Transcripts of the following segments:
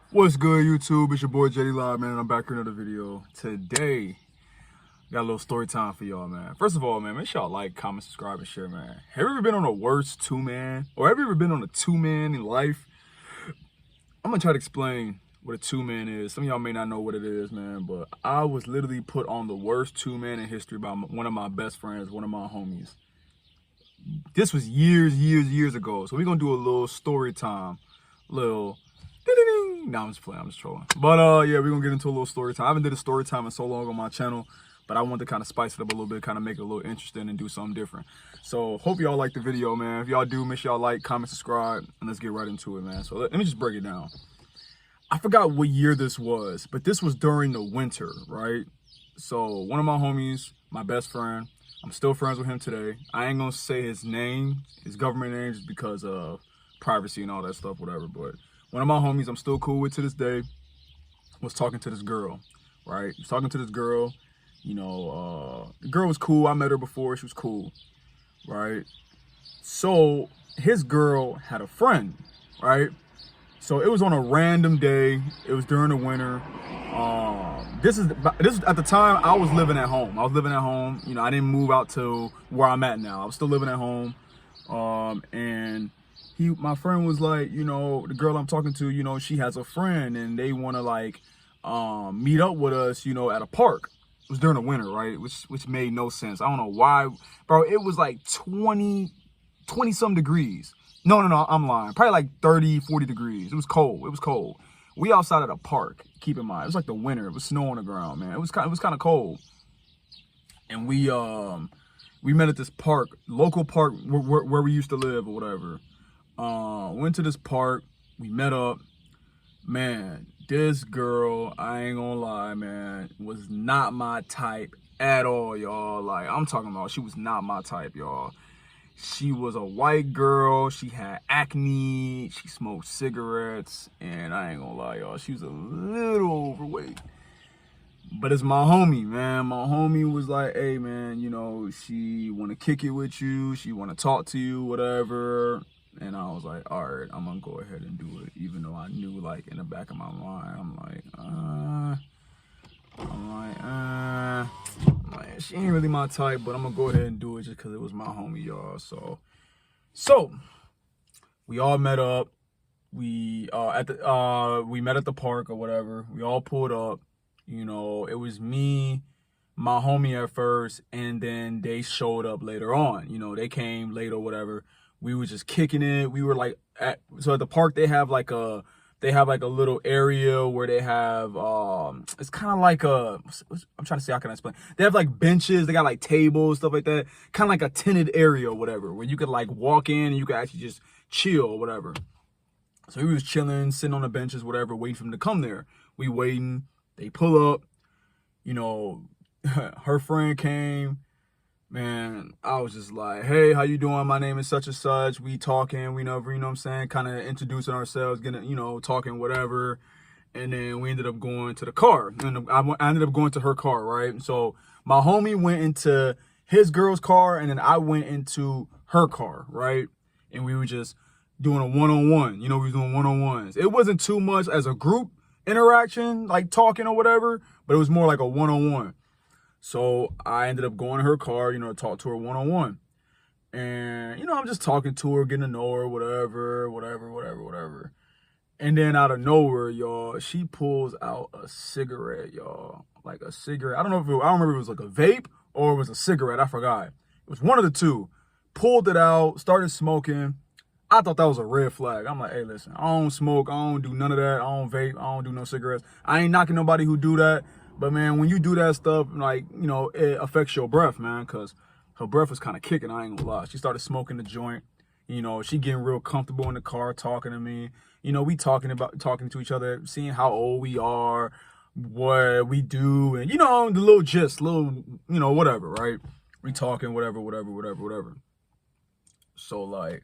What's good, YouTube? It's your boy JD Live, man. I'm back for another video. Today, got a little story time for y'all, man. First of all, man, make sure y'all like, comment, subscribe, and share, man. Have you ever been on a worst two-man? Or have you ever been on a two-man in life? I'm gonna try to explain what a two-man is. Some of y'all may not know what it is, man, but I was literally put on the worst two-man in history by one of my best friends, one of my homies. This was years ago. So we're gonna do a little story time, little no, I'm just playing. I'm just trolling. But yeah, we're gonna get into a little story time. I haven't did a story time in so long on my channel, but I want to kind of spice it up a little bit, kind of make it a little interesting and do something different. So hope y'all like the video, man. If y'all do, make sure y'all like, comment, subscribe, and let's get right into it, man. So let me just break it down. I forgot what year this was, but this was during the winter, right? So one of my homies, my best friend, I'm still friends with him today. I ain't gonna say his name, his government name, just because of privacy and all that stuff, whatever, but one of my homies I'm still cool with to this day was talking to this girl, right? He was talking to this girl, the girl was cool. I met her before, she was cool, right? So his girl had a friend, right? So it was on a random day. It was during the winter. This is at the time I was living at home. I didn't move out to where I'm at now. I was still living at home. And my friend was like, the girl I'm talking to, she has a friend and they want to like meet up with us, at a park. It was during the winter, right? Which made no sense. I don't know why, bro. It was like 20 some degrees. No, I'm lying. Probably like 30, 40 degrees. It was cold. We outside at a park, keep in mind. It was like the winter. It was snow on the ground, man. It was kind of cold. And we met at this park, local park where we used to live or whatever. Went to this park, we met up. Man, this girl, I ain't gonna lie, man, was not my type at all, y'all. Like, I'm talking about, she was not my type, y'all. She was a white girl, she had acne, she smoked cigarettes, and I ain't gonna lie, y'all, she was a little overweight. But it's my homie, man. My homie was like, hey, man, she want to kick it with you, she want to talk to you, whatever. And I was like, all right, I'm gonna go ahead and do it, even though I knew, like, in the back of my mind, I'm like, she ain't really my type, but I'm gonna go ahead and do it just because it was my homie, y'all. So we all met up. We met at the park or whatever. We all pulled up. It was me, my homie at first, and then they showed up later on. They came late or whatever. We were just kicking it. We were like at the park they have like a little area where they have it's kind of like I'm trying to say, how can I explain? They have like benches, they got like tables, stuff like that. Kind of like a tinted area or whatever, where you could like walk in and you could actually just chill or whatever. So we was chilling, sitting on the benches, whatever, waiting for them to come there. We waiting, they pull up, her friend came. Man, I was just like, hey, how you doing? My name is such and such. We talking, we never, what I'm saying? Kind of introducing ourselves, getting, talking, whatever. And then we ended up going to the car. And I ended up going to her car, right? So my homie went into his girl's car, and then I went into her car, right? And we were just doing a one-on-one. We were doing one-on-ones. It wasn't too much as a group interaction, like talking or whatever, but it was more like a one-on-one. So I ended up going to her car, to talk to her one-on-one. And, I'm just talking to her, getting to know her, whatever. And then out of nowhere, y'all, she pulls out a cigarette, y'all. Like a cigarette. I don't remember if it was like a vape or it was a cigarette. I forgot. It was one of the two. Pulled it out, started smoking. I thought that was a red flag. I'm like, hey, listen, I don't smoke. I don't do none of that. I don't vape. I don't do no cigarettes. I ain't knocking nobody who do that. But, man, when you do that stuff, like, it affects your breath, man, because her breath was kind of kicking, I ain't gonna lie. She started smoking the joint. She getting real comfortable in the car talking to me. We talking to each other, seeing how old we are, what we do, and, the little gist, whatever, right? We talking, whatever. So, like,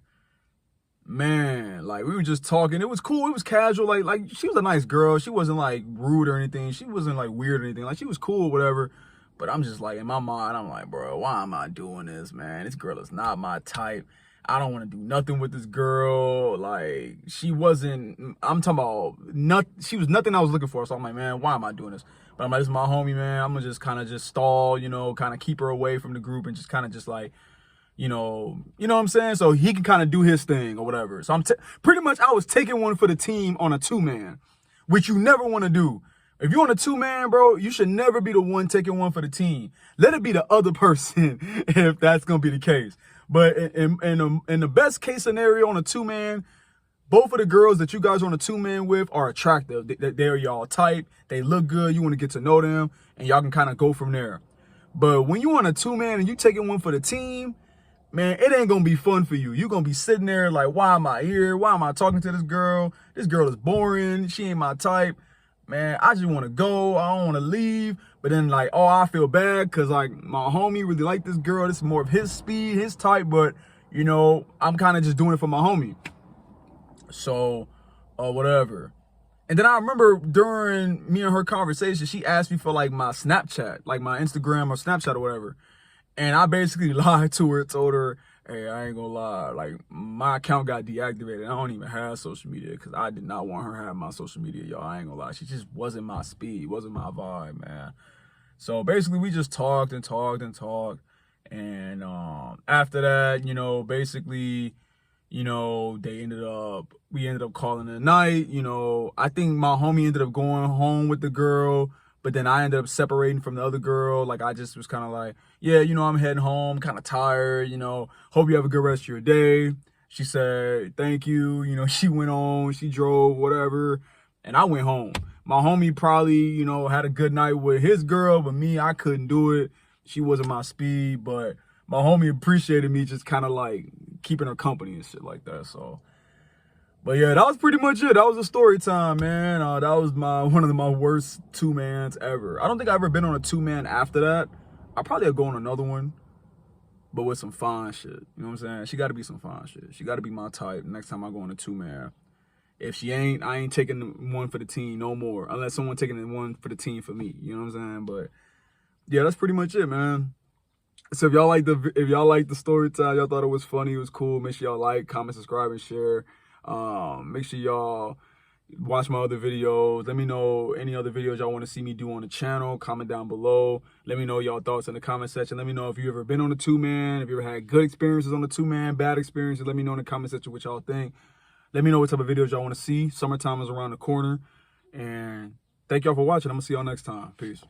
man, like, we were just talking. It was cool. It was casual. Like she was a nice girl. She wasn't like rude or anything. She wasn't like weird or anything. Like, she was cool, whatever. But I'm just like, in my mind, I'm like, bro, why am I doing this, man? This girl is not my type. I don't want to do nothing with this girl. Like, she wasn't, I'm talking about, she was nothing I was looking for. So I'm like, man, why am I doing this? But I'm like, this is my homie, man. I'm gonna just kind of just stall, you know, kind of keep her away from the group and just kind of just like, you know what I'm saying? So he can kind of do his thing or whatever. So pretty much I was taking one for the team on a 2-man, which you never want to do. If you're on a 2-man, bro, you should never be the one taking one for the team. Let it be the other person if that's going to be the case. But in the best case scenario on a 2-man, both of the girls that you guys are on a 2-man with are attractive. They're y'all type. They look good. You want to get to know them, and y'all can kind of go from there. But when you're on a 2-man and you taking one for the team, man, it ain't gonna be fun for you. You're gonna be sitting there like, why am I here? Why am I talking to this girl? This girl is boring. She ain't my type. Man, I just want to go. I don't want to leave. But then like, oh, I feel bad because like my homie really like this girl. This is more of his speed, his type. But, you know, I'm kind of just doing it for my homie. So, whatever. And then I remember during me and her conversation, she asked me for like my Snapchat, like my Instagram or Snapchat or whatever. And I basically lied to her, told her, hey, I ain't gonna lie, like my account got deactivated. I don't even have social media because I did not want her to have my social media, y'all. I ain't gonna lie. She just wasn't my speed, wasn't my vibe, man. So basically we just talked and talked and talked. And after that, you know, basically, you know, we ended up calling it a night. You know, I think my homie ended up going home with the girl. But then I ended up separating from the other girl. Like, I just was kind of like, yeah, you know, I'm heading home, kind of tired, you know, hope you have a good rest of your day. She said, thank you. You know, she went on, she drove, whatever. And I went home. My homie probably, you know, had a good night with his girl, but me, I couldn't do it. She wasn't my speed, but my homie appreciated me just kind of like keeping her company and shit like that. So, but yeah, that was pretty much it. That was a story time, man. That was one of my worst 2-mans ever. I don't think I've ever been on a 2-man after that. I probably have gone on another one, but with some fine shit. You know what I'm saying? She got to be some fine shit. She got to be my type next time I go on a 2-man. If she ain't, I ain't taking one for the team no more. Unless someone taking one for the team for me. You know what I'm saying? But yeah, that's pretty much it, man. So if y'all like the story time, y'all thought it was funny, it was cool, make sure y'all like, comment, subscribe, and share. Make sure y'all watch my other videos. Let me know any other videos y'all want to see me do on the channel. Comment down below. Let me know y'all thoughts in the comment section. Let me know if you ever been on a 2-man, if you ever had good experiences on the 2-man, bad experiences. Let me know in the comment section what y'all think. Let me know what type of videos y'all want to see. Summertime is around the corner. And thank y'all for watching. I'm going to see y'all next time. Peace.